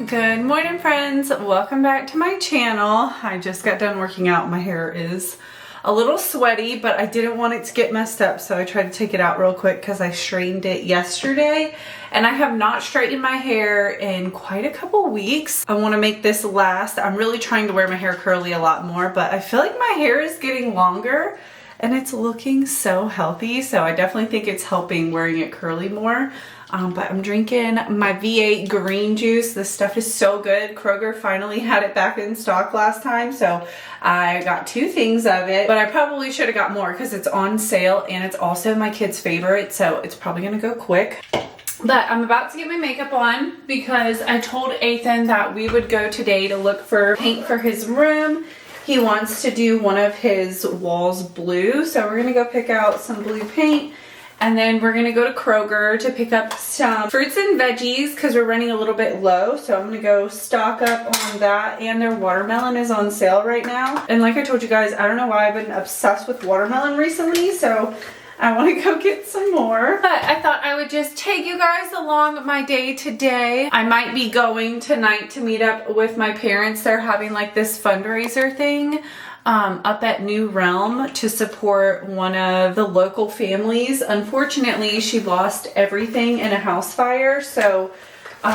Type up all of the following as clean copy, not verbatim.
Good morning, friends. Welcome back to my channel. I just got done working out. My hair is a little sweaty, but I didn't want it to get messed up, so I tried to take it out real quick because I straightened it yesterday, and I have not straightened my hair in quite a couple weeks. I want to make this last. I'm really trying to wear my hair curly a lot more, but I feel like my hair is getting longer and it's looking so healthy, so I definitely think it's helping wearing it curly more. But I'm drinking my V8 green juice. This stuff is so good. Kroger finally had it back in stock last time, so I got 2 things of it, but I probably should have got more because it's on sale and it's also my kid's favorite, so it's probably gonna go quick. But I'm about to get my makeup on because I told Ethan that we would go today to look for paint for his room. He wants to do one of his walls blue, so we're gonna go pick out some blue paint. And then we're gonna go to Kroger to pick up some fruits and veggies because we're running a little bit low. So I'm gonna go stock up on that, and their watermelon is on sale right now. And like I told you guys, I don't know why I've been obsessed with watermelon recently, so I wanna go get some more. But I thought I would just take you guys along my day today. I might be going tonight to meet up with my parents. They're having like this fundraiser thing up at New Realm to support one of the local families. Unfortunately, she lost everything in a house fire, so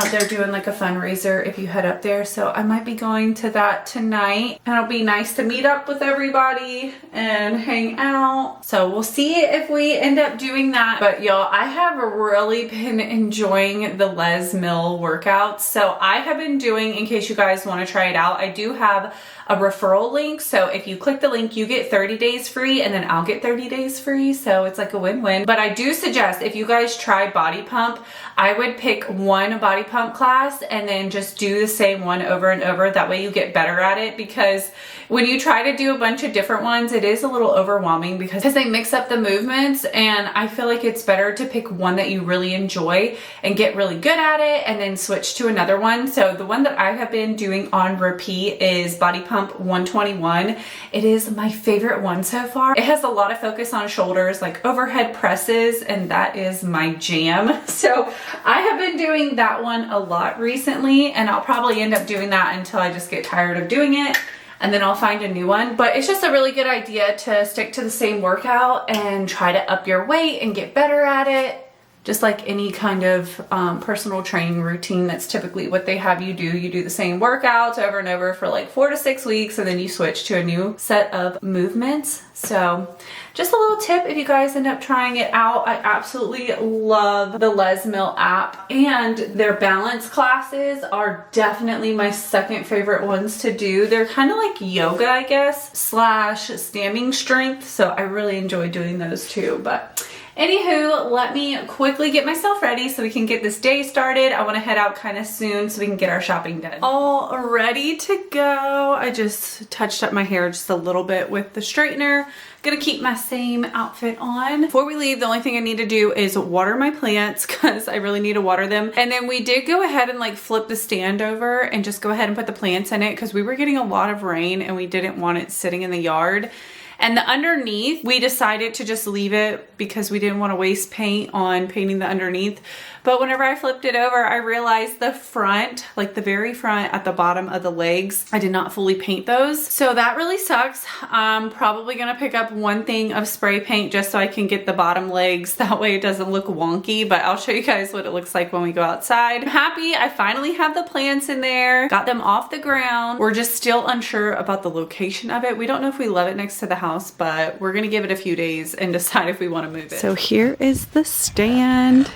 they're doing like a fundraiser if you head up there. So I might be going to that tonight, and it'll be nice to meet up with everybody and hang out. So we'll see if we end up doing that. But y'all, I have really been enjoying the Les Mill workouts. So I have been doing, in case you guys want to try it out, I do have a referral link. So if you click the link, you get 30 days free, and then I'll get 30 days free. So it's like a win-win. But I do suggest if you guys try body pump, I would pick one body pump class and then just do the same one over and over. That way you get better at it, because when you try to do a bunch of different ones, it is a little overwhelming because they mix up the movements, and I feel like it's better to pick one that you really enjoy and get really good at it and then switch to another one. So the one that I have been doing on repeat is Body Pump 121. It is my favorite one so far. It has a lot of focus on shoulders, like overhead presses, and that is my jam. So I have been doing that one a lot recently, and I'll probably end up doing that until I just get tired of doing it, and then I'll find a new one. But it's just a really good idea to stick to the same workout and try to up your weight and get better at it. Just like any kind of personal training routine, that's typically what they have you do. You do the same workouts over and over for like 4 to 6 weeks, and then you switch to a new set of movements. So just a little tip if you guys end up trying it out. I absolutely love the Les Mill app, and their balance classes are definitely my second favorite ones to do. They're kind of like yoga, I guess, slash standing strength. So I really enjoy doing those too. But anywho, let me quickly get myself ready so we can get this day started. I want to head out kind of soon so we can get our shopping done. All ready to go. I just touched up my hair just a little bit with the straightener. Gonna keep my same outfit on. Before we leave, the only thing I need to do is water my plants because I really need to water them. And then we did go ahead and like flip the stand over and just go ahead and put the plants in it because we were getting a lot of rain and we didn't want it sitting in the yard. And the underneath, we decided to just leave it because we didn't want to waste paint on painting the underneath. But whenever I flipped it over, I realized the front, like the very front at the bottom of the legs, I did not fully paint those. So that really sucks. I'm probably gonna pick up one thing of spray paint just so I can get the bottom legs. That way it doesn't look wonky, but I'll show you guys what it looks like when we go outside. I'm happy I finally have the plants in there, got them off the ground. We're just still unsure about the location of it. We don't know if we love it next to the house, but we're gonna give it a few days and decide if we wanna move it. So here is the stand.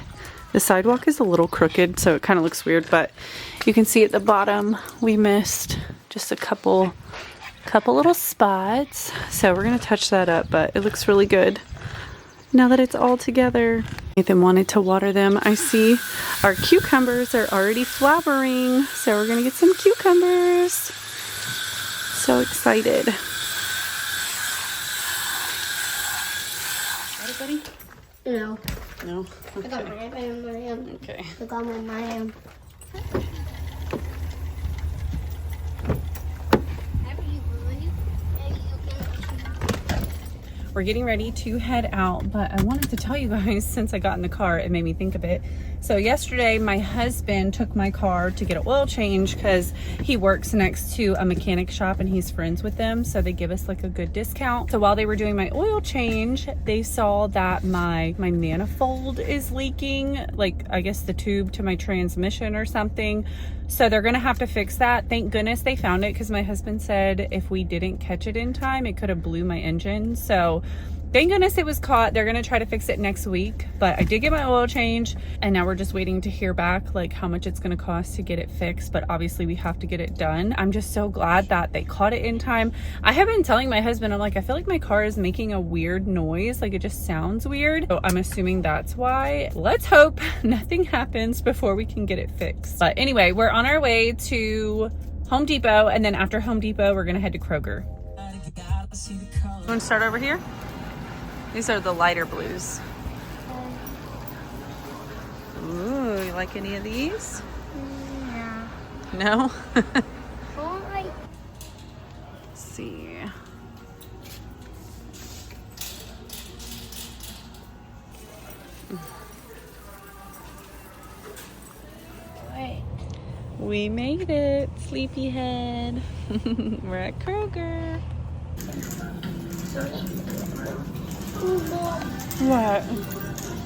The sidewalk is a little crooked, so it kind of looks weird, but you can see at the bottom we missed just a couple little spots. So we're gonna touch that up, but it looks really good now that it's all together. Nathan wanted to water them. I see our cucumbers are already flowering, so we're gonna get some cucumbers. So excited. Buddy? No. No? Okay. I got my hand. Okay. I got my hand. We're getting ready to head out, but I wanted to tell you guys, since I got in the car, it made me think of it. So yesterday my husband took my car to get an oil change because he works next to a mechanic shop and he's friends with them, so they give us like a good discount. So while they were doing my oil change, they saw that my manifold is leaking, like I guess the tube to my transmission or something. So they're gonna have to fix that. Thank goodness they found it, because my husband said if we didn't catch it in time, it could have blew my engine. So thank goodness it was caught. They're gonna try to fix it next week, but I did get my oil change and now we're just waiting to hear back like how much it's gonna cost to get it fixed, but obviously we have to get it done. I'm just so glad that they caught it in time. I have been telling my husband, I'm like, I feel like my car is making a weird noise, like it just sounds weird. So I'm assuming that's why. Let's hope nothing happens before we can get it fixed. But anyway, we're on our way to Home Depot, and then after Home Depot, we're gonna head to Kroger. You wanna start over here? These are the lighter blues. Ooh, you like any of these? Yeah. No? Oh, like, Let's see. wait. We made it, sleepyhead. We're at Kroger. What?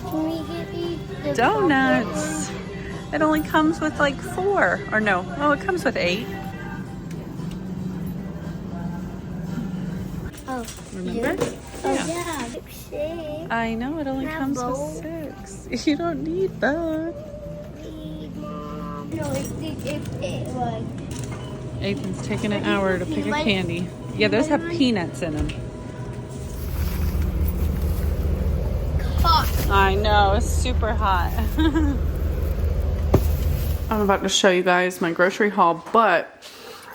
Can we get these? Donuts. It only comes with like 4, or no, oh, it comes with 8. Oh, Remember? Oh, Yeah. yeah. 6. I know, it only Can I comes have with 6. You don't need that. Mom. No, it was. Ethan's taking an hour to pick a candy. Yeah, those have peanuts in them. Hot. I know, it's super hot. I'm about to show you guys my grocery haul, but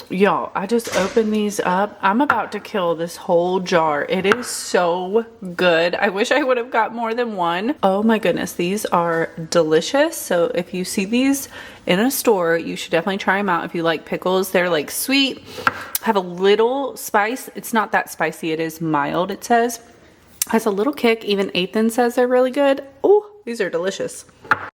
y'all, I just opened these up. I'm about to kill this whole jar. It is so good. I wish I would have got more than one. Oh my goodness, these are delicious. So if you see these in a store, you should definitely try them out if you like pickles. They're like sweet, have a little spice. It's not that spicy, it is mild, it says. Has a little kick. Even Ethan says they're really good. Oh, these are delicious.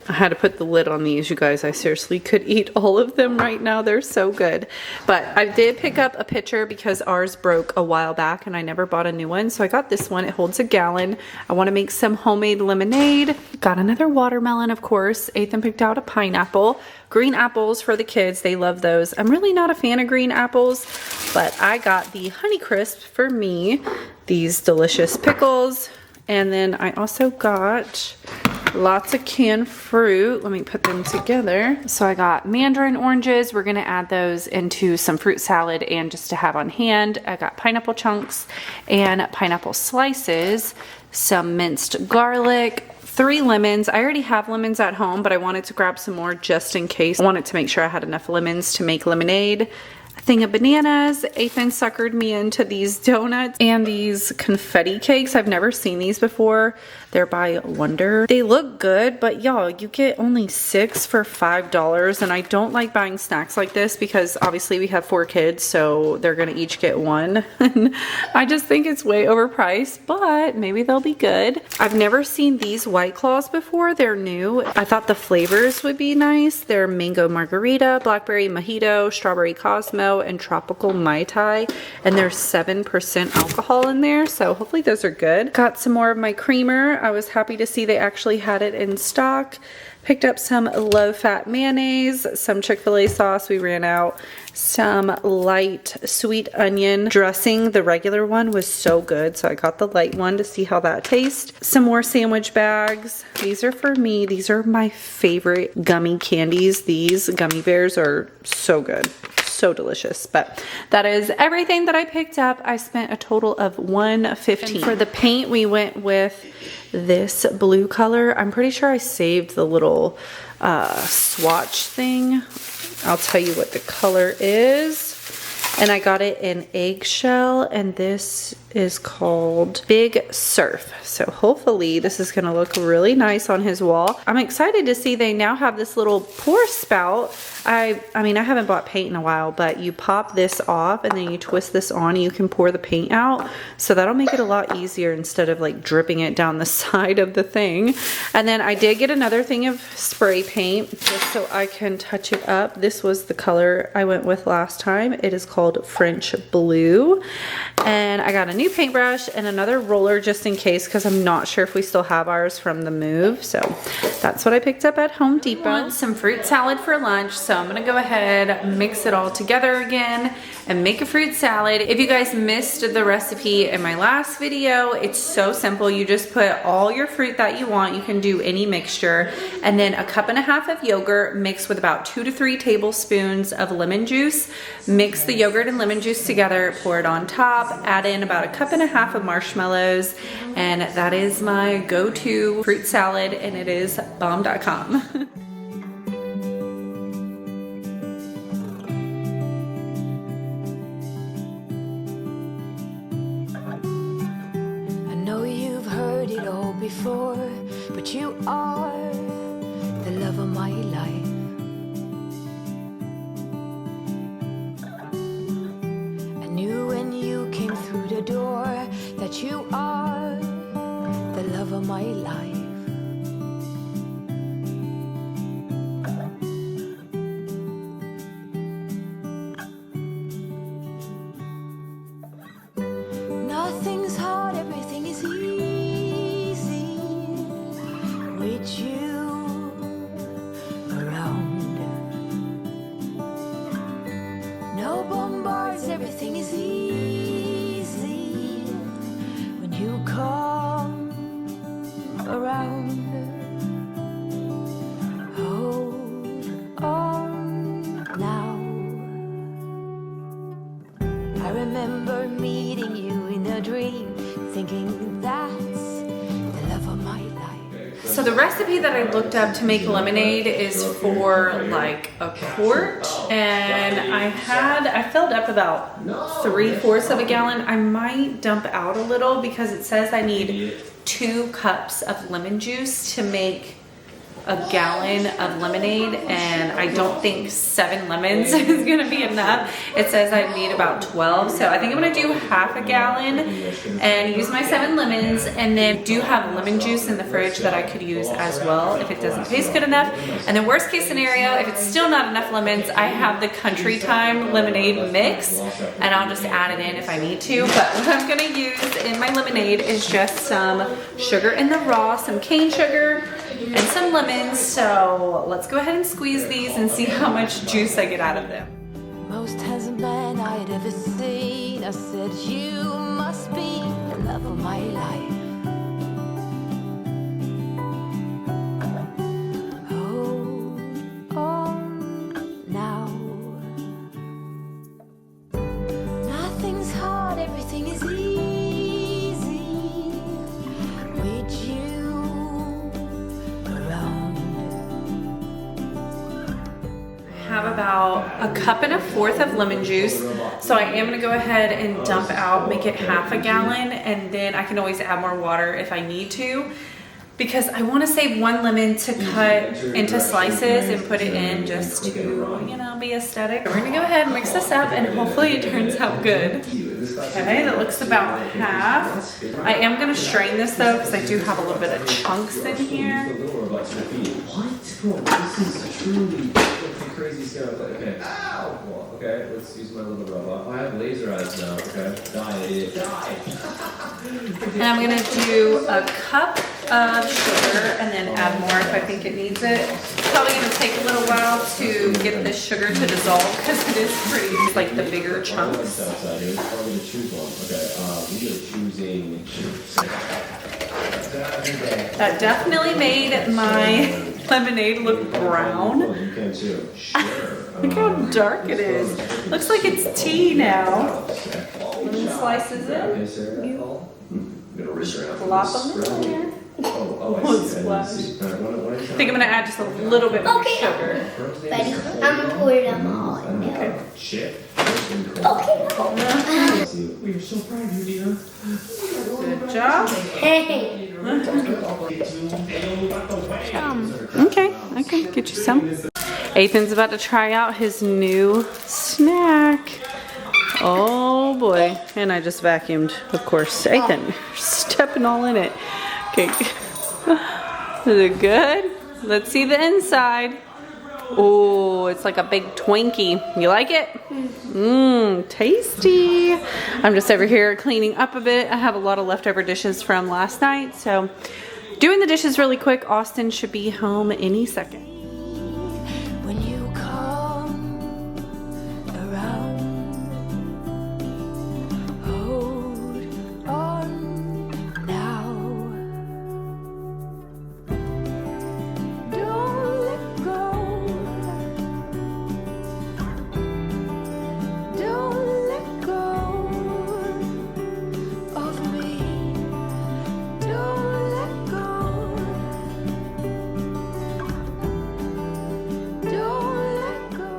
I had to put the lid on these, you guys. I seriously could eat all of them right now. They're so good. But I did pick up a pitcher because ours broke a while back and I never bought a new one. So I got this one. It holds a gallon. I want to make some homemade lemonade. Got another watermelon, of course. Ethan picked out a pineapple. Green apples for the kids. They love those. I'm really not a fan of green apples, but I got the Honeycrisp for me. These delicious pickles. And then I also got lots of canned fruit. Let me put them together. So I got mandarin oranges. We're gonna add those into some fruit salad and just to have on hand. I got pineapple chunks and pineapple slices, some minced garlic, 3 lemons. I already have lemons at home, but I wanted to grab some more just in case. I wanted to make sure I had enough lemons to make lemonade. A thing of bananas. Ethan suckered me into these donuts and these confetti cakes. I've never seen these before. They're by Wonder. They look good, but y'all, you get only 6 for $5, and I don't like buying snacks like this because obviously we have 4 kids, so they're gonna each get 1. I just think it's way overpriced, but maybe they'll be good. I've never seen these White Claws before. They're new. I thought the flavors would be nice. They're mango margarita, blackberry mojito, strawberry Cosmo, and tropical Mai Tai, and there's 7% alcohol in there, so hopefully those are good. Got some more of my creamer. I was happy to see they actually had it in stock. Picked up some low-fat mayonnaise, some Chick-fil-A sauce, we ran out, some light sweet onion dressing. The regular one was so good, so I got the light one to see how that tastes. Some more sandwich bags. These are for me. These are my favorite gummy candies. These gummy bears are so good. So delicious. But that is everything that I picked up. I spent a total of $115. For the paint, we went with this blue color. I'm pretty sure I saved the little swatch thing. I'll tell you what the color is. And I got it in eggshell, and this is called Big Surf. So hopefully this is gonna look really nice on his wall. I'm excited to see they now have this little pour spout. I mean, I haven't bought paint in a while, but you pop this off and then you twist this on and you can pour the paint out. So that'll make it a lot easier instead of like dripping it down the side of the thing. And then I did get another thing of spray paint just so I can touch it up. This was the color I went with last time. It is called French Blue. And I got a new paintbrush and another roller just in case, because I'm not sure if we still have ours from the move. So that's what I picked up at Home Depot. I want some fruit salad for lunch, so I'm gonna go ahead, mix it all together again and make a fruit salad. If you guys missed the recipe in my last video, it's so simple. You just put all your fruit that you want. You can do any mixture, and then a cup and a half of yogurt mixed with about 2 to 3 tablespoons of lemon juice. Mix the yogurt and lemon juice together, pour it on top, add in about a cup and a half of marshmallows, and that is my go-to fruit salad, and it is bomb.com. Before, but you are the love of my life. I knew when you came through the door that you are the love of my life. Nothing's hard, everything is easy with you around. No bombards, everything is easy when you come around. Hold on now. I remember meeting you in a dream, thinking that's the love of my life. So the recipe that I looked up to make lemonade is for like a quart, and I filled up about 3/4 of a gallon. I might dump out a little because it says I need 2 cups of lemon juice to make a gallon of lemonade, and I don't think 7 lemons is gonna be enough. It says I need about 12, so I think I'm gonna do half a gallon and use my 7 lemons, and then do have lemon juice in the fridge that I could use as well if it doesn't taste good enough. And then worst case scenario, if it's still not enough lemons, I have the Country Time lemonade mix, and I'll just add it in if I need to. But what I'm gonna use in my lemonade is just some sugar in the raw, some cane sugar, and some lemons. So let's go ahead and squeeze these and see how much juice I get out of them. Most handsome man I'd ever seen. I said, you must be the love of my life. Hold on now. Nothing's hard, everything is easy with you around. Have about a cup and a fourth of lemon juice, so I am gonna go ahead and dump out, make it half a gallon, and then I can always add more water if I need to, because I want to save 1 lemon to cut into slices and put it in just to, you know, be aesthetic. We're gonna go ahead and mix this up, and hopefully it turns out good. Okay, that looks about half. I am gonna strain this though, because I do have a little bit of chunks in here. Crazy stuff. Okay. Ow! Well, okay, let's use my little robot. I have laser eyes now. Okay. Die. And I'm gonna do a cup of sugar and then add more if I think it needs it. It's probably gonna take a little while to get this sugar to dissolve because it is pretty, it's like the bigger chunks. Outside here. I'm gonna choose one. Okay. We are choosing. That definitely made my lemonade look brown. You can too. Sure. Look how dark it is. Looks like it's tea now. Lemon slices in. You plop them in there. Oh, I One see. I splash. didn't see. All right, what I think I'm gonna add just a little bit more sugar. Ready? I'm gonna pour them all in there. Okay. Shit. Okay. We are so proud of you, dear. Good job. Hey. Okay, get you some. Ethan's about to try out his new snack. Oh boy, and I just vacuumed, of course. Ethan, you're stepping all in it. Okay, is it good? Let's see the inside. Oh, it's like a big Twinkie. You like it? Mmm, tasty. I'm just over here cleaning up a bit. I have a lot of leftover dishes from last night, so doing the dishes really quick. Austin should be home any second. when you come around. Hold on now. Don't let go. Don't let go of me. Don't let go. Don't let go.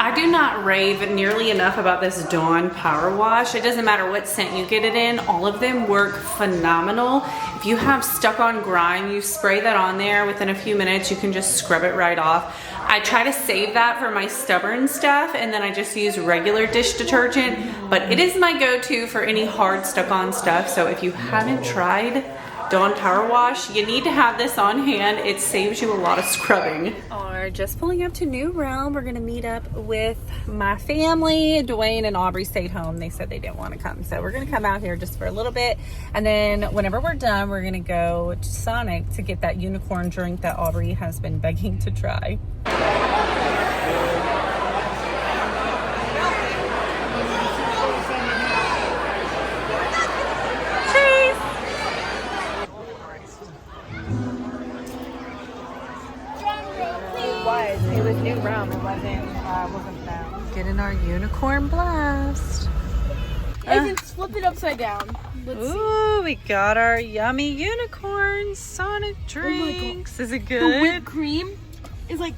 I do not rave nearly enough about this Dawn Power Wash. It doesn't matter what scent you get it in, all of them work phenomenal. If you have stuck on grime, you spray that on there, within a few minutes you can just scrub it right off. I try to save that for my stubborn stuff, and then I just use regular dish detergent, but it is my go-to for any hard stuck on stuff. So if you haven't tried Dawn Power Wash, you need to have this on hand. It saves you a lot of scrubbing. Are just pulling up to New Realm. We're gonna meet up with my family. Dwayne and Aubrey stayed home. They said they didn't want to come, so we're gonna come out here just for a little bit, and then whenever we're done, we're gonna go to Sonic to get that unicorn drink that Aubrey has been begging to try. It was New Realm. It wasn't found. Getting our unicorn blast. Ethan, flip it upside down. Let's see. Ooh, we got our yummy unicorn Sonic drinks. Is it good? The whipped cream is like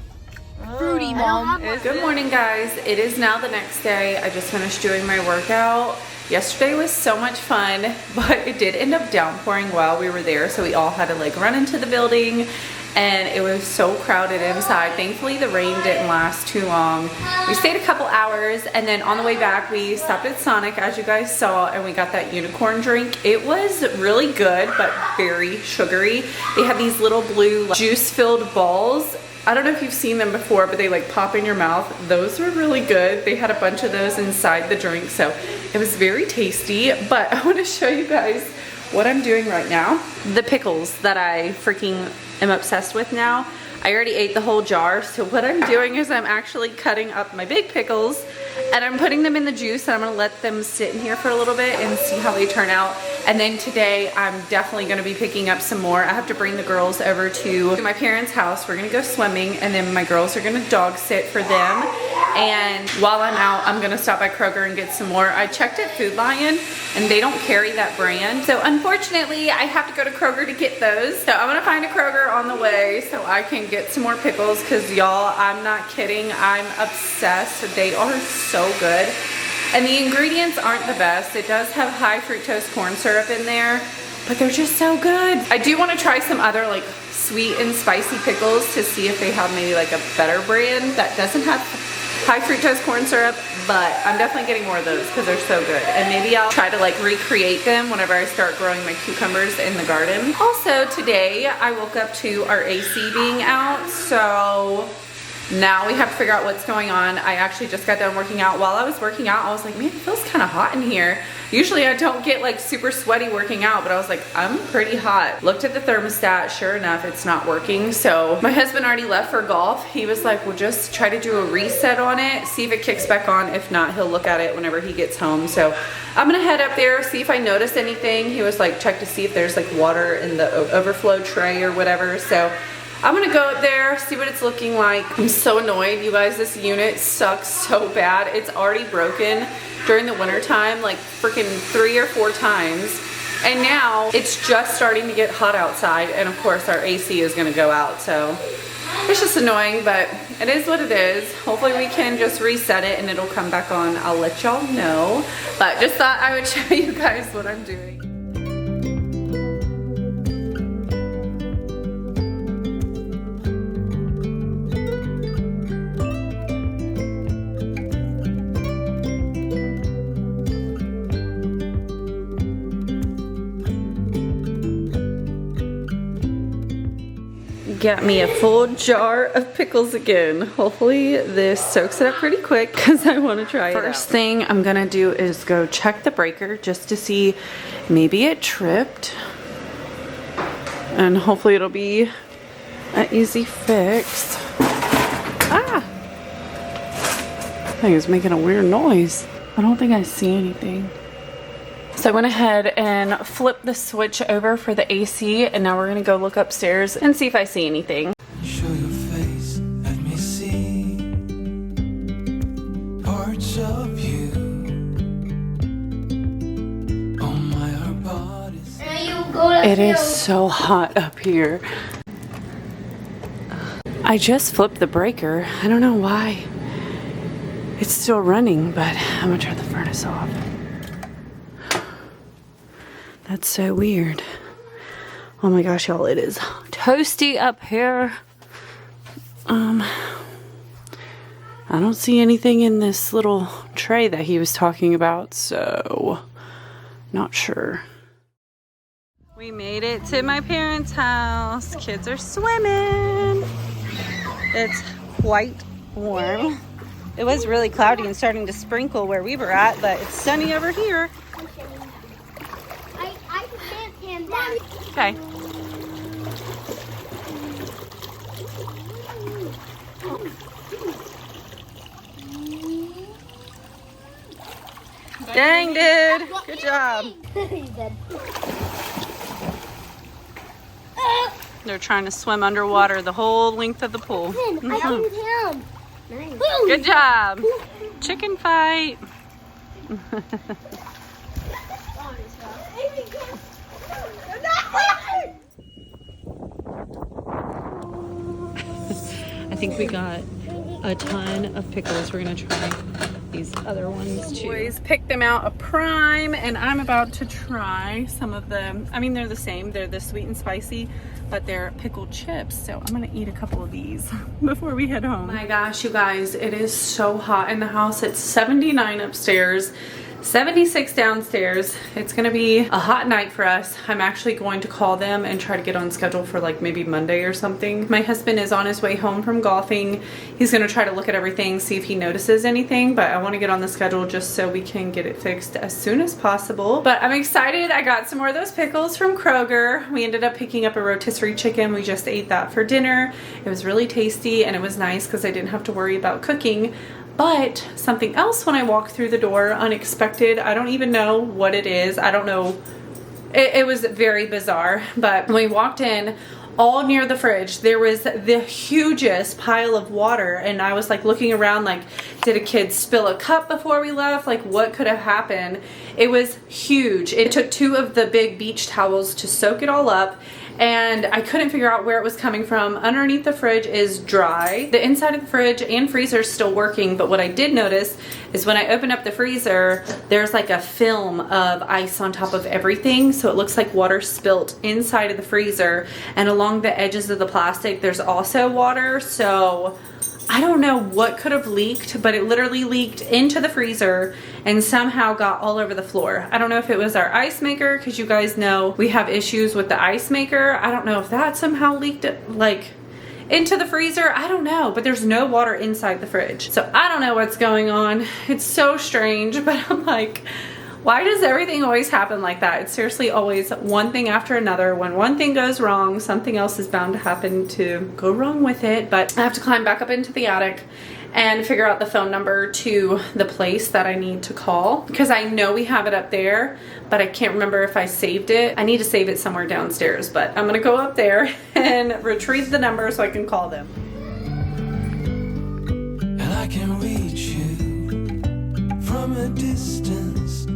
fruity, Mom. Good morning, guys. It is now the next day. I just finished doing my workout. Yesterday was so much fun, but it did end up downpouring while we were there, so we all had to like run into the building, and it was so crowded inside. Thankfully, the rain didn't last too long. We stayed a couple hours, and then on the way back, we stopped at Sonic, as you guys saw, and we got that unicorn drink. It was really good, but very sugary. They had these little blue juice-filled balls. I don't know if you've seen them before, but they like pop in your mouth. Those were really good. They had a bunch of those inside the drink, so it was very tasty. But I want to show you guys what I'm doing right now. The pickles that I freaking am obsessed with now. I already ate the whole jar, so what I'm doing is I'm actually cutting up my big pickles and I'm putting them in the juice, and I'm gonna let them sit in here for a little bit and see how they turn out. And then today I'm definitely gonna be picking up some more. I have to bring the girls over to my parents' house. We're gonna go swimming, and then my girls are gonna dog sit for them. And while I'm out, I'm gonna stop by Kroger and get some more. I checked at Food Lion and they don't carry that brand, so unfortunately I have to go to Kroger to get those. So I'm gonna find a Kroger on the way so I can get some more pickles, because y'all, I'm not kidding, I'm obsessed. They are so good, and the ingredients aren't the best. It does have high fructose corn syrup in there, but they're just so good. I do want to try some other like sweet and spicy pickles to see if they have maybe like a better brand that doesn't have high fructose corn syrup, but I'm definitely getting more of those because they're so good. And maybe I'll try to like recreate them whenever I start growing my cucumbers in the garden. Also today I woke up to our AC being out, so now we have to figure out what's going on. I actually just got done working out. While I was working out, I was like, man, it feels kind of hot in here. Usually I don't get like super sweaty working out, but I was like, I'm pretty hot. Looked at the thermostat, sure enough, it's not working. So my husband already left for golf. He was like, well, just try to do a reset on it, see if it kicks back on. If not, he'll look at it whenever he gets home. So I'm gonna head up there, see if I notice anything. He was like, check to see if there's like water in the overflow tray or whatever. So I'm gonna go up there, see what it's looking like. I'm so annoyed, you guys. This unit sucks so bad. It's already broken during the winter time, like freaking 3 or 4 times. And now it's just starting to get hot outside, and of course our AC is gonna go out, so it's just annoying, but it is what it is. Hopefully we can just reset it and it'll come back on. I'll let y'all know, but just thought I would show you guys what I'm doing. Got me a full jar of pickles again. Hopefully this soaks it up pretty quick because I want to try it out. First thing I'm gonna do is go check the breaker just to see maybe it tripped, and hopefully it'll be an easy fix. Ah! I think it's making a weird noise. I don't think I see anything. So I went ahead and flipped the switch over for the AC, and now we're gonna go look upstairs and see if I see anything. Show your face, let me see parts of you. Oh my, our bodies. It is so hot up here. I just flipped the breaker. I don't know why. It's still running, but I'm gonna turn the furnace off. That's so weird. Oh my gosh, y'all, it is toasty up here. I don't see anything in this little tray that he was talking about, so not sure. We made it to my parents' house. Kids are swimming. It's quite warm. It was really cloudy and starting to sprinkle where we were at, but it's sunny over here. Okay. Dang, dude. Good job. They're trying to swim underwater the whole length of the pool. Good job. Chicken fight. I think we got a ton of pickles. We're gonna try these other ones too. Boys picked them out a prime, and I'm about to try some of them. I mean, they're the same. They're the sweet and spicy, but they're pickled chips. So I'm gonna eat a couple of these before we head home. Oh my gosh, you guys, it is so hot in the house. It's 79 upstairs. 76 downstairs. It's gonna be a hot night for us. I'm actually going to call them and try to get on schedule for like maybe Monday or something. My husband is on his way home from golfing. He's gonna try to look at everything, see if he notices anything, but I wanna get on the schedule just so we can get it fixed as soon as possible. But I'm excited. I got some more of those pickles from Kroger. We ended up picking up a rotisserie chicken. We just ate that for dinner. It was really tasty, and it was nice because I didn't have to worry about cooking. But something else when I walked through the door, unexpected. I don't even know what it is. I don't know. It was very bizarre. But when we walked in, all near the fridge, there was the hugest pile of water. And I was like looking around like, did a kid spill a cup before we left? Like, what could have happened? It was huge. It took 2 of the big beach towels to soak it all up. And I couldn't figure out where it was coming from. Underneath the fridge is dry. The inside of the fridge and freezer is still working, but what I did notice is when I open up the freezer, there's like a film of ice on top of everything, so it looks like water spilt inside of the freezer, and along the edges of the plastic there's also water. So I don't know what could have leaked, but it literally leaked into the freezer and somehow got all over the floor. I don't know if it was our ice maker, because you guys know we have issues with the ice maker. I don't know if that somehow leaked like into the freezer. I don't know, but there's no water inside the fridge. So I don't know what's going on. It's so strange, but I'm like, why does everything always happen like that? It's seriously always one thing after another. When one thing goes wrong, something else is bound to happen to go wrong with it. But I have to climb back up into the attic and figure out the phone number to the place that I need to call, because I know we have it up there, but I can't remember if I saved it. I need to save it somewhere downstairs, but I'm gonna go up there and retrieve the number so I can call them. And I can reach you from a distance.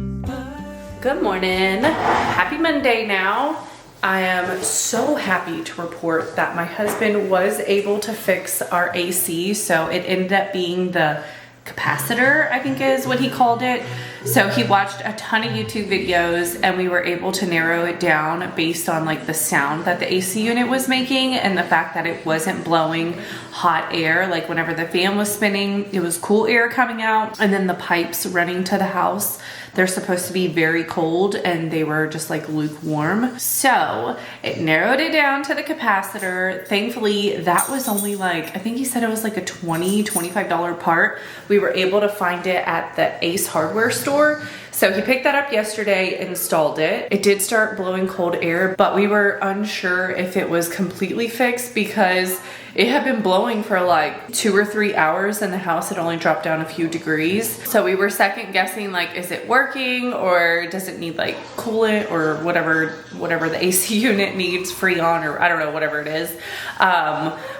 Good morning. Happy Monday now. I am so happy to report that my husband was able to fix our AC. So it ended up being the capacitor, I think is what he called it. So he watched a ton of YouTube videos and we were able to narrow it down based on like the sound that the AC unit was making and the fact that it wasn't blowing hot air. Like whenever the fan was spinning, it was cool air coming out, and then the pipes running to the house, they're supposed to be very cold and they were just like lukewarm. So it narrowed it down to the capacitor. Thankfully, that was only like, I think he said it was like a $25 part. We were able to find it at the Ace hardware store. So he picked that up yesterday, installed it. It did start blowing cold air, but we were unsure if it was completely fixed because it had been blowing for like 2 or 3 hours and the house had only dropped down a few degrees. So we were second guessing, like, is it working or does it need like coolant or whatever the AC unit needs, Freon, or I don't know, whatever it is.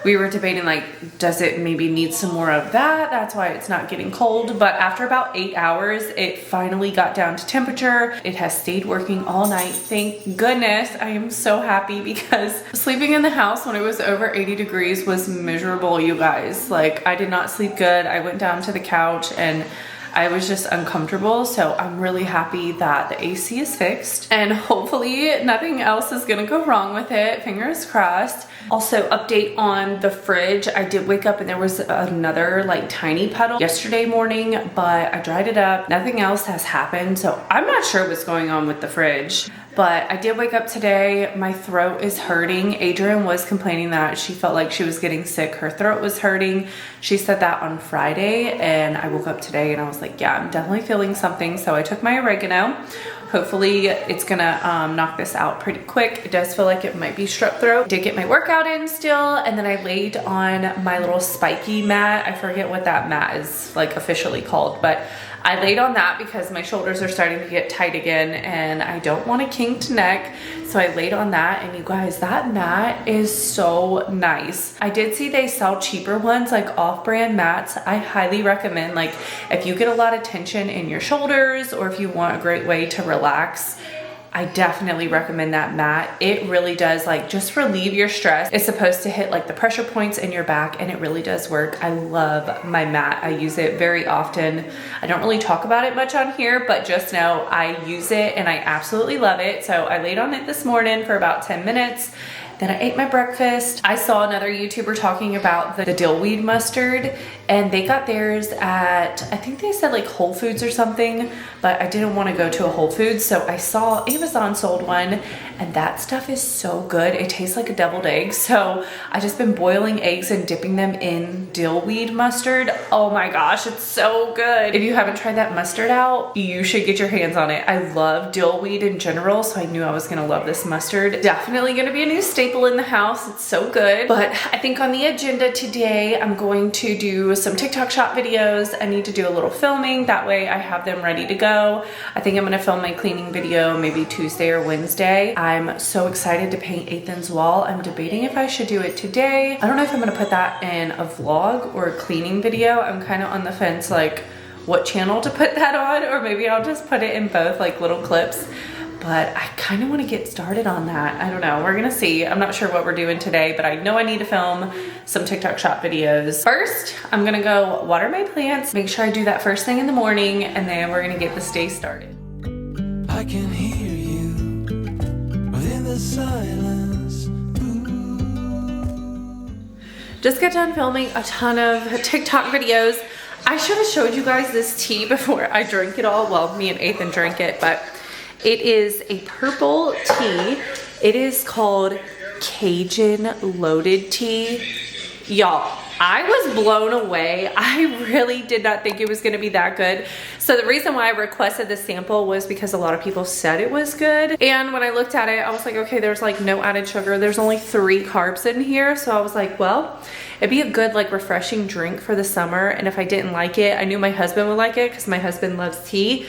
We were debating like, does it maybe need some more of that? That's why it's not getting cold. But after about 8 hours, it finally got down to temperature. It has stayed working all night. Thank goodness. I am so happy because sleeping in the house when it was over 80 degrees was miserable, you guys. Like, I did not sleep good. I went down to the couch and I was just uncomfortable. So I'm really happy that the AC is fixed and hopefully nothing else is gonna go wrong with it. Fingers crossed. Also, update on the fridge. I did wake up and there was another like tiny puddle yesterday morning, but I dried it up. Nothing else has happened. So I'm not sure what's going on with the fridge. But I did wake up today. My throat is hurting. Adrian was complaining that she felt like she was getting sick. Her throat was hurting. She said that on Friday, and I woke up today and I was like, yeah, I'm definitely feeling something. So I took my oregano. Hopefully it's gonna knock this out pretty quick. It does feel like it might be strep throat. Did get my workout in still, and then I laid on my little spiky mat. I forget what that mat is like officially called, but I laid on that because my shoulders are starting to get tight again and I don't want a kinked neck. So I laid on that, and you guys, that mat is so nice. I did see they sell cheaper ones, like off-brand mats. I highly recommend, like if you get a lot of tension in your shoulders or if you want a great way to relax, I definitely recommend that mat. It really does like just relieve your stress. It's supposed to hit like the pressure points in your back and it really does work. I love my mat. I use it very often. I don't really talk about it much on here, but just know I use it and I absolutely love it. So I laid on it this morning for about 10 minutes. Then I ate my breakfast. I saw another YouTuber talking about the dillweed mustard, and they got theirs at, I think they said like Whole Foods or something, but I didn't want to go to a Whole Foods, so I saw Amazon sold one, and that stuff is so good. It tastes like a deviled egg. So I just been boiling eggs and dipping them in dillweed mustard. Oh my gosh, it's so good. If you haven't tried that mustard out, you should get your hands on it. I love dillweed in general, so I knew I was gonna love this mustard. Definitely gonna be a new staple in the house. It's so good. But I think on the agenda today, I'm going to do some TikTok shop videos. I need to do a little filming. That way I have them ready to go. I think I'm gonna film my cleaning video maybe Tuesday or Wednesday. I'm so excited to paint Ethan's wall. I'm debating if I should do it today. I don't know if I'm gonna put that in a vlog or a cleaning video. I'm kind of on the fence like what channel to put that on, or maybe I'll just put it in both like little clips. But I kind of want to get started on that. I don't know, we're gonna see. I'm not sure what we're doing today, but I know I need to film some TikTok shop videos. First, I'm gonna go water my plants, make sure I do that first thing in the morning, and then we're gonna get this day started. I can hear you within the silence. Just got done filming a ton of TikTok videos. I should have showed you guys this tea before I drink it all. Well, me and Ethan drank it, but it is a purple tea. It is called Cajun loaded tea. Y'all, I was blown away. I really did not think it was gonna be that good. So the reason why I requested the sample was because a lot of people said it was good. And when I looked at it, I was like, okay, there's like no added sugar. There's only 3 carbs in here. So I was like, well, it'd be a good like refreshing drink for the summer. And if I didn't like it, I knew my husband would like it because my husband loves tea.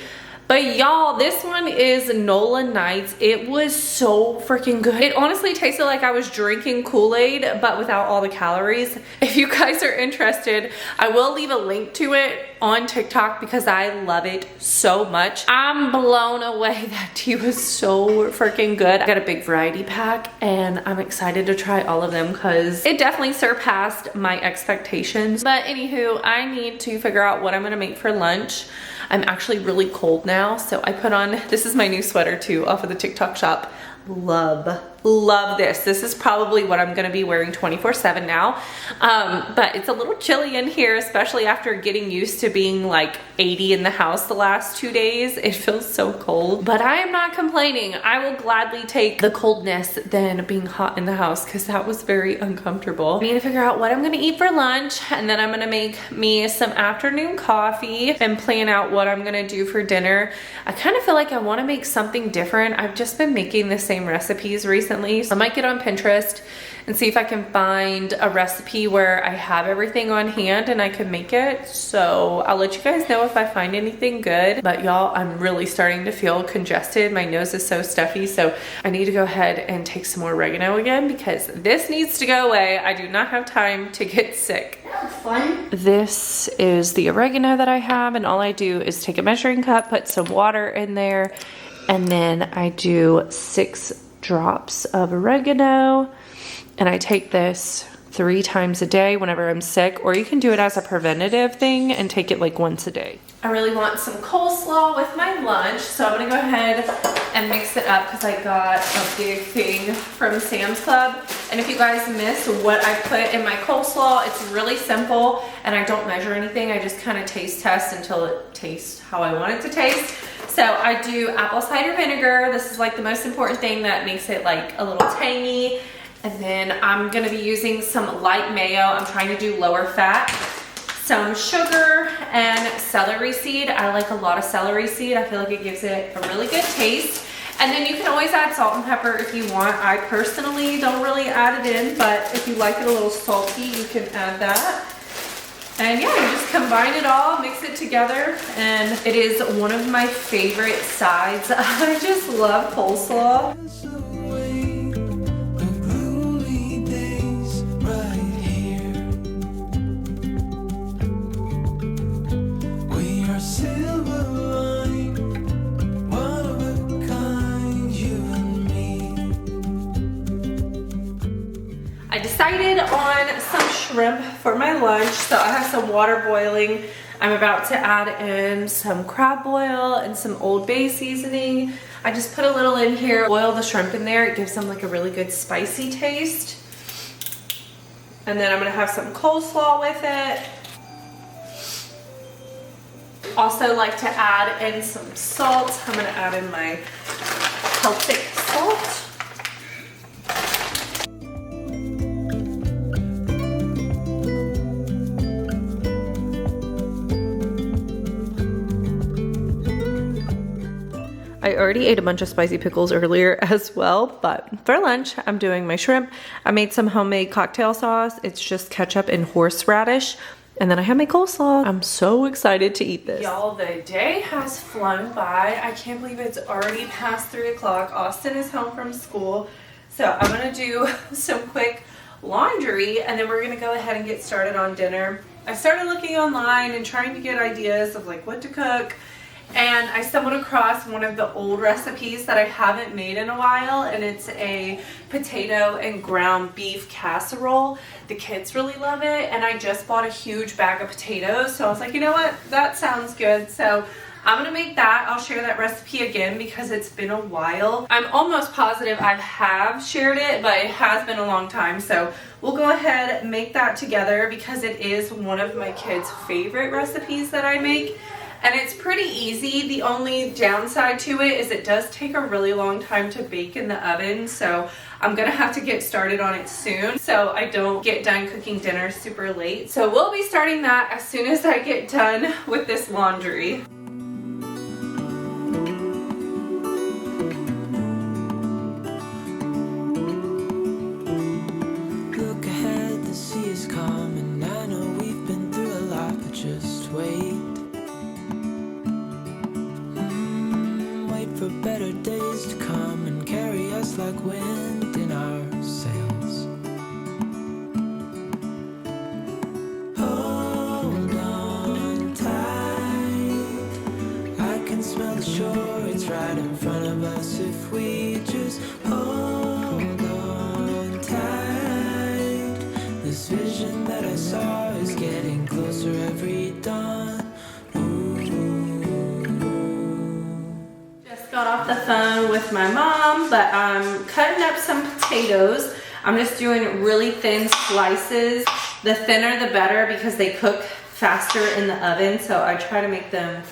But y'all, this one is Nola Nights. It was so freaking good. It honestly tasted like I was drinking Kool-Aid, but without all the calories. If you guys are interested, I will leave a link to it on TikTok because I love it so much. I'm blown away. That tea was so freaking good. I got a big variety pack and I'm excited to try all of them because it definitely surpassed my expectations. But anywho, I need to figure out what I'm gonna make for lunch. I'm actually really cold now, so I put on, this is my new sweater too, off of the TikTok shop. Love this. This is probably what I'm gonna be wearing 24/7 now. But it's a little chilly in here, especially after getting used to being like 80 in the house the last 2 days. It feels so cold, but I am not complaining. I will gladly take the coldness than being hot in the house because that was very uncomfortable. I need to figure out what I'm gonna eat for lunch, and then I'm gonna make me some afternoon coffee and plan out what I'm gonna do for dinner. I kind of feel like I wanna make something different. I've just been making the same recipes recently. So I might get on Pinterest and see if I can find a recipe where I have everything on hand and I can make it. So I'll let you guys know if I find anything good. But y'all, I'm really starting to feel congested. My nose is so stuffy, so I need to go ahead and take some more oregano again because this needs to go away. I do not have time to get sick. Fun. This is the oregano that I have, and all I do is take a measuring cup, put some water in there, and then I do 6 drops of oregano, and I take this 3 times a day whenever I'm sick, or you can do it as a preventative thing and take it like once a day. I really want some coleslaw with my lunch, so I'm gonna go ahead and mix it up because I got a big thing from Sam's Club. And if you guys missed what I put in my coleslaw, it's really simple and I don't measure anything. I just kind of taste test until it tastes how I want it to taste. So I do apple cider vinegar. This is like the most important thing that makes it like a little tangy. And then I'm gonna be using some light mayo. I'm trying to do lower fat. Some sugar and celery seed. I like a lot of celery seed. I feel like it gives it a really good taste. And then you can always add salt and pepper if you want. I personally don't really add it in, but if you like it a little salty, you can add that. And yeah, you just combine it all, mix it together, and it is one of my favorite sides. I just love coleslaw. I decided on some shrimp for my lunch, so I have some water boiling. I'm about to add in some crab oil and some Old Bay seasoning. I just put a little in here, boil the shrimp in there. It gives them like a really good spicy taste. And then I'm gonna have some coleslaw with it. Also like to add in some salt. I'm gonna add in my Celtic salt. I already ate a bunch of spicy pickles earlier as well, but for lunch, I'm doing my shrimp. I made some homemade cocktail sauce. It's just ketchup and horseradish. And then I have my coleslaw. I'm so excited to eat this. Y'all, the day has flown by. I can't believe it's already past 3 o'clock. Austin is home from school. So I'm gonna do some quick laundry and then we're gonna go ahead and get started on dinner. I started looking online and trying to get ideas of like what to cook. And I stumbled across one of the old recipes that I haven't made in a while, and it's a potato and ground beef casserole. The kids really love it, and I just bought a huge bag of potatoes, so I was like, you know what, that sounds good. So I'm gonna make that. I'll share that recipe again because it's been a while. I'm almost positive I have shared it, but it has been a long time, so we'll go ahead and make that together because it is one of my kids' favorite recipes that I make. And it's pretty easy. The only downside to it is it does take a really long time to bake in the oven, so I'm gonna have to get started on it soon so I don't get done cooking dinner super late. So we'll be starting that as soon as I get done with this laundry. Look ahead, the sea is calm, and I know we've been through a lot, but just wait. better days to come and carry us like wind in our sails. Hold on tight, I can smell the shore, it's right in front of us if we just hold on tight. This vision that I saw is getting closer every dawn. Got off the phone with my mom, but I'm cutting up some potatoes. I'm just doing really thin slices. The thinner the better because they cook faster in the oven, so I try to make them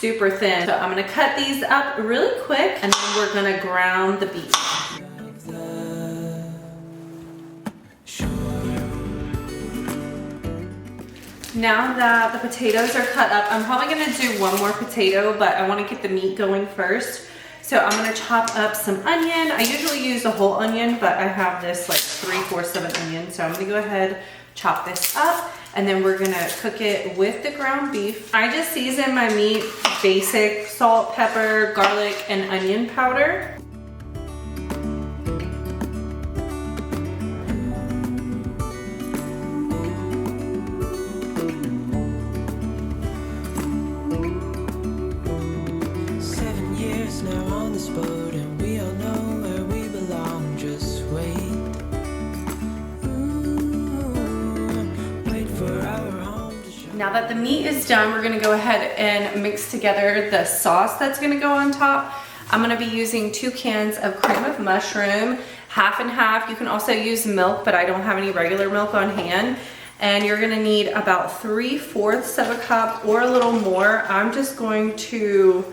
super thin. So I'm gonna cut these up really quick and then we're gonna ground the beef. Now that the potatoes are cut up, I'm probably gonna do one more potato, but I wanna get the meat going first. So I'm gonna chop up some onion. I usually use a whole onion, but I have this like 3/4 of an onion. So I'm gonna go ahead, chop this up, and then we're gonna cook it with the ground beef. I just season my meat, basic salt, pepper, garlic, and onion powder. Now that the meat is done, we're gonna go ahead and mix together the sauce that's gonna go on top. I'm gonna be using 2 cans of cream of mushroom, half and half. You can also use milk, but I don't have any regular milk on hand. And you're gonna need about 3/4 of a cup or a little more. I'm just going to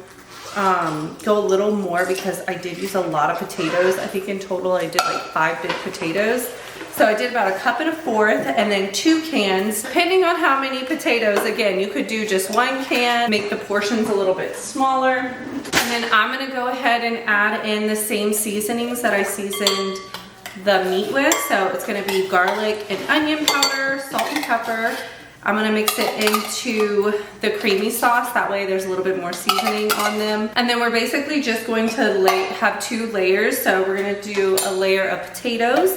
go a little more because I did use a lot of potatoes. I think in total I did like 5 big potatoes. So I did about 1/4 cups and then 2 cans, depending on how many potatoes. Again, you could do just 1 can, make the portions a little bit smaller. And then I'm gonna go ahead and add in the same seasonings that I seasoned the meat with. So it's gonna be garlic and onion powder, salt and pepper. I'm gonna mix it into the creamy sauce. That way there's a little bit more seasoning on them. And then we're basically just going to have 2 layers. So we're gonna do a layer of potatoes,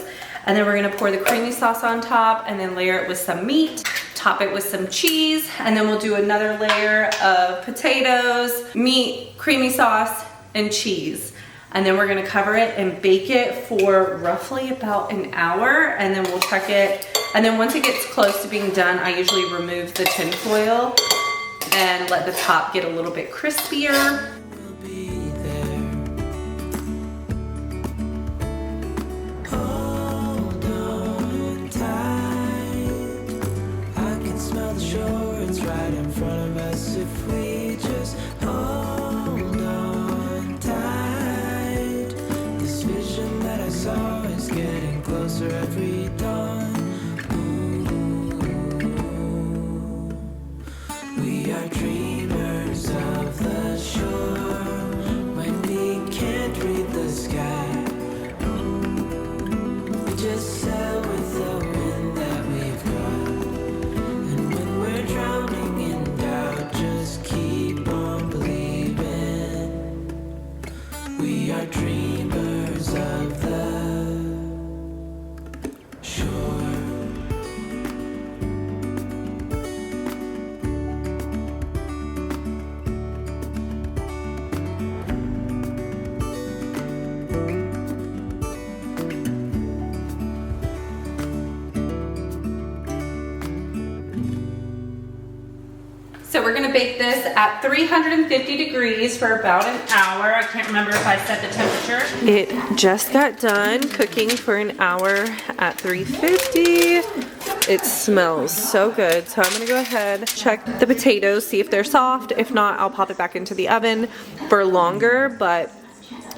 and then we're gonna pour the creamy sauce on top and then layer it with some meat, top it with some cheese, and then we'll do another layer of potatoes, meat, creamy sauce, and cheese. And then we're gonna cover it and bake it for roughly about an hour, and then we'll check it. And then once it gets close to being done, I usually remove the tin foil and let the top get a little bit crispier. Every dawn, we are dreamers of the shore. When we can't read the sky, we just sail with the wind that we've got. And when we're drowning in doubt, just keep on believing. We are dreamers of the So we're gonna bake this at 350 degrees for about an hour. I can't remember if I set the temperature. It just got done cooking for an hour at 350. It smells so good. So I'm gonna go ahead, check the potatoes, see if they're soft. If not, I'll pop it back into the oven for longer, but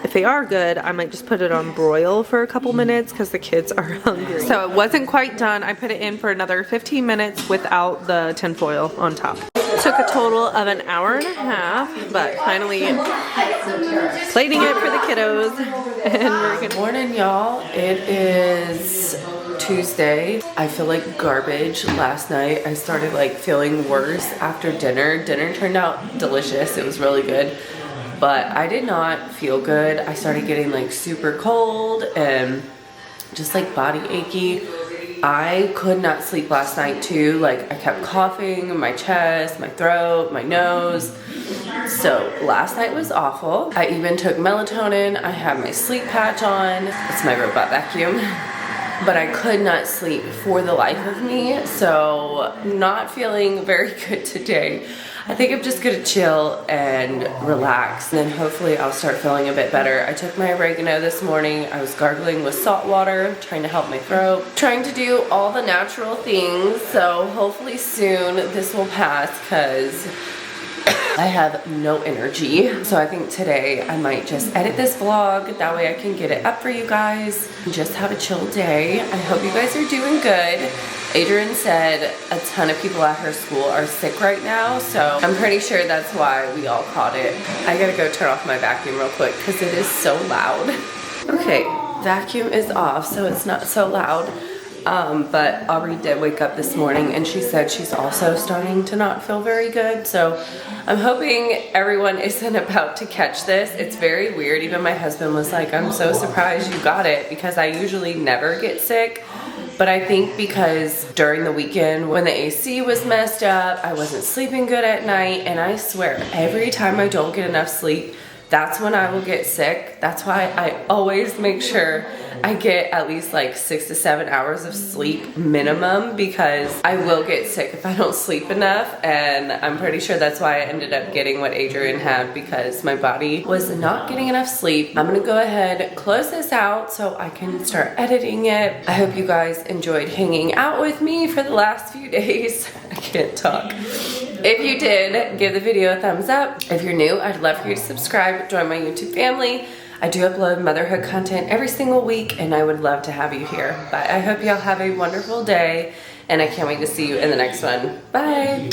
if they are good, I might just put it on broil for a couple minutes because the kids are hungry. So it wasn't quite done. I put it in for another 15 minutes without the tin foil on top. Took a total of an hour and a half, but finally plating it for the kiddos. And we're good morning, y'all. It is Tuesday. I feel like garbage. Last night I started like feeling worse after dinner. Dinner turned out delicious. It was really good. but I did not feel good. I started getting like super cold and just like body achy. I could not sleep last night too. Like I kept coughing in my chest, my throat, my nose. So last night was awful. I even took melatonin. I had my sleep patch on. It's my robot vacuum. But I could not sleep for the life of me. So not feeling very good today. I think I'm just gonna chill and relax, and then hopefully I'll start feeling a bit better. I took my oregano this morning. I was gargling with salt water, trying to help my throat, trying to do all the natural things. So hopefully soon this will pass, because I have no energy. So I think today I might just edit this vlog. That way I can get it up for you guys and just have a chill day. I hope you guys are doing good. Adrian said a ton of people at her school are sick right now, so I'm pretty sure that's why we all caught it. I gotta go turn off my vacuum real quick because it is so loud. Okay, vacuum is off, so it's not so loud. But Aubrey did wake up this morning and she said she's also starting to not feel very good. So I'm hoping everyone isn't about to catch this. It's very weird. Even my husband was like, I'm so surprised you got it, because I usually never get sick. But I think because during the weekend when the AC was messed up, I wasn't sleeping good at night, and I swear every time I don't get enough sleep, that's when I will get sick. That's why I always make sure I get at least like 6 to 7 hours of sleep minimum, because I will get sick if I don't sleep enough. And I'm pretty sure that's why I ended up getting what Adrian had, because my body was not getting enough sleep. I'm gonna go ahead, close this out so I can start editing it. I hope you guys enjoyed hanging out with me for the last few days. I can't talk. If you did, give the video a thumbs up. If you're new, I'd love for you to subscribe, join my YouTube family. I do upload motherhood content every single week, and I would love to have you here. But I hope y'all have a wonderful day, and I can't wait to see you in the next one. Bye.